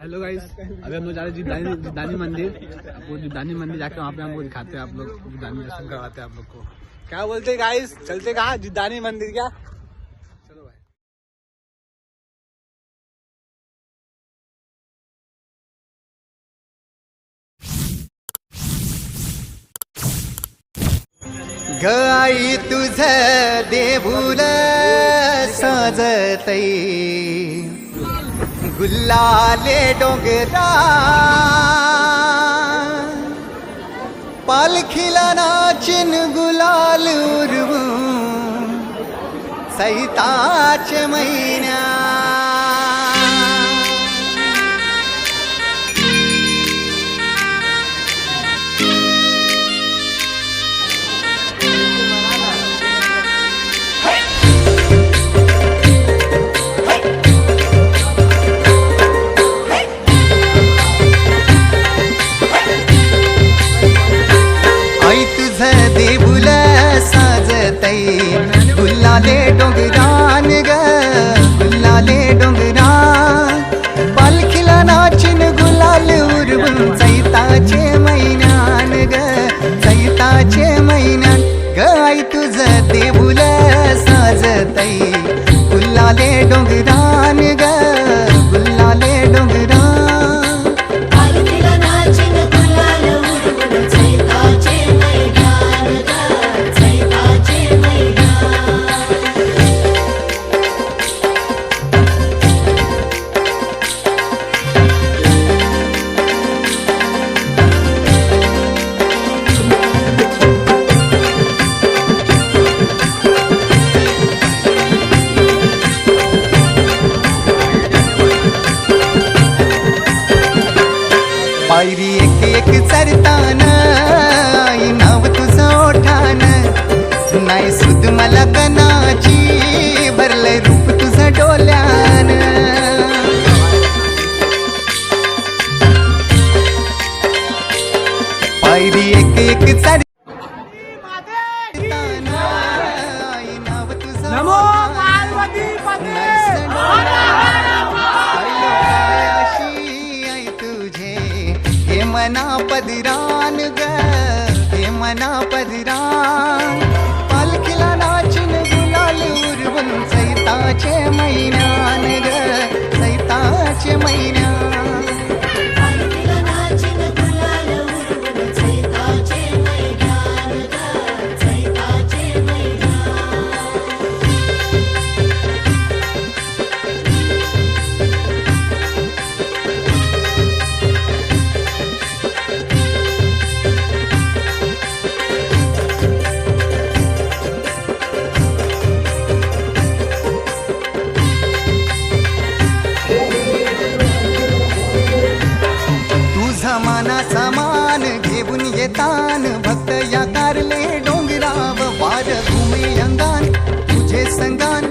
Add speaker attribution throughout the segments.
Speaker 1: Hello guys, अभी हम लोग जा रहे हैं जिदानी मंदिर। वो जिदानी मंदिर जाके वहाँ पे हमको दिखाते हैं, आप लोग जिदानी दर्शन करवाते हैं आप लोग को। क्या बोलते हैं गाइस, चलते कहाँ? जिदानी मंदिर क्या? चलो भाई।
Speaker 2: गाई तुझ देऊळ साजतई गुल्लाले डोंगरा पालखीला नाचिन गुलाल उरवून सैताचे महिन्या देऊळ साजतई गुल्लाले डोंगरान ग गुल्लाले डोंगरान पालखीला नाचिन गुलाल उरवून चैताचे महिन्यान ग चैताचे महिन्यान ग आई तुझ देऊळ साजतई गुल्लाले डोंगरान ग गुल्लाले डोंगरान पायरी एक एक चरतान आई नाव तुझं ओठान नाही सुद मला कनाची भरलंय रूप तुझं डोल्यान पायरी एक एक चरतान आई नाव तुझं
Speaker 1: नमो पार्वती पते।
Speaker 2: मना पदरान ग हे मना पदरान पालखीला नाचिन गुलाल उरवून चैताचे महिन्यान ग चैताचे महिन्यान समान घेऊन येतान भक्त या कारले डोंगराव वार घुमे अंगान तुझे संगान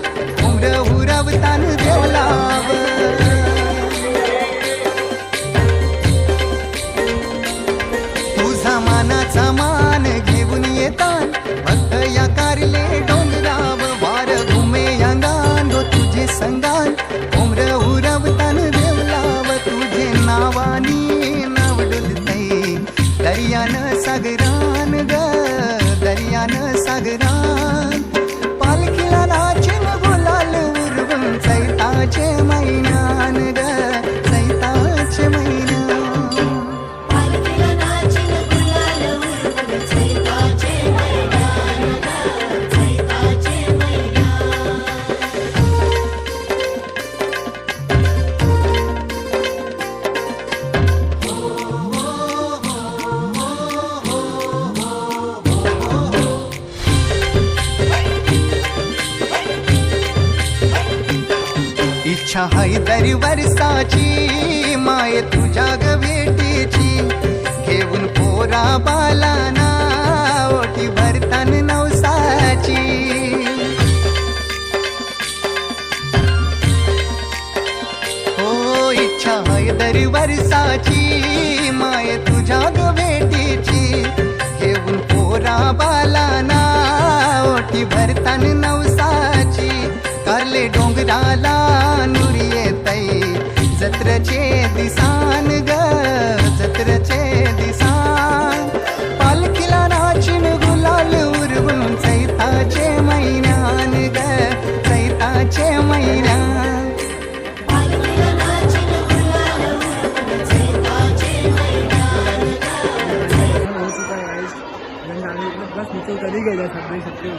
Speaker 2: उमर उरवतान देवलाव तुझा मानाचा मान घेऊन येतान भक्त या कारले डोंगराव वार घुमे अंगान तुझे संगान उमर उरवतान देवलाव तुझे नावानी दर्यान सागरान ग दर्यान सागरान पालखीला नाचिन गुलाल उरवून चैताचे महिन्यान ग चैताचे महिन्यान इच्छा हाय दरी वर्षाची माय तुझ्या ग भेटीची घेऊन पोरा बालाना ओटी भरतान नवसाची हो इच्छा हाय दरी वर्षाची माय तुझ्या ग भेटीची घेऊन पोरा बालाना ओटी भरतान नवसाची कारले डोंगराला नुरी येतई जत्रे जत्रचे दिसान ग जत्रचे दिसान पालखीला नाचिन गुलाल उरवून चैताचे महिन्यान ग चैताचे महिन्यान
Speaker 1: हो चुका है गाइस, बस नीचे उतर ही गए सब देख सकते हो।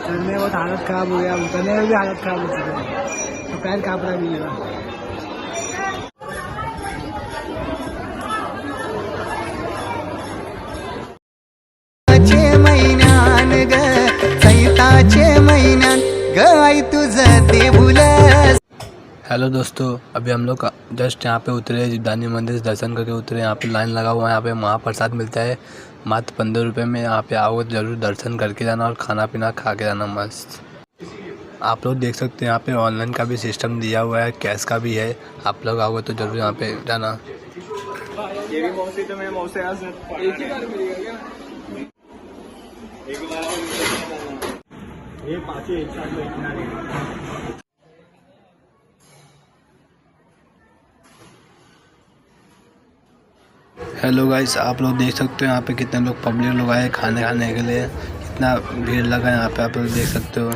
Speaker 1: चलने में बहुत हालत खराब हो गया, उतरने में भी हालत खराब हो चुकी है, तो पैर काँप रहा है मेरा।
Speaker 2: महिन्यान ग चैताचे महिन्यान ग आई तुझं देऊळ।
Speaker 1: हेलो दोस्तों, अभी हम लोग जस्ट यहाँ पे उतरे, जीवदानी मंदिर से दर्शन करके उतरे। यहाँ पे लाइन लगा हुआ है, यहाँ पे महाप्रसाद मिलता है मात्र 15 रुपये में। यहाँ पे आओ जरूर दर्शन करके जाना और खाना पीना खा के जाना मस्त। आप लोग देख सकते हैं यहाँ पे ऑनलाइन का भी सिस्टम दिया हुआ है, कैश का भी है। आप लोग आओगे तो जरूर यहाँ पे जाना।
Speaker 3: ये भी मौसी तो मैं मौसी आज एक ही बार मिलेगा क्या? एक बार ये पांचों एक साथ बैठना।
Speaker 1: हेलो गाइस, आप लोग देख सकते हो यहाँ पे कितने लोग पब्लिक लोग आए खाने खाने के लिए। कितना भीड़ लगा है यहाँ पे, आप लोग देख सकते हो।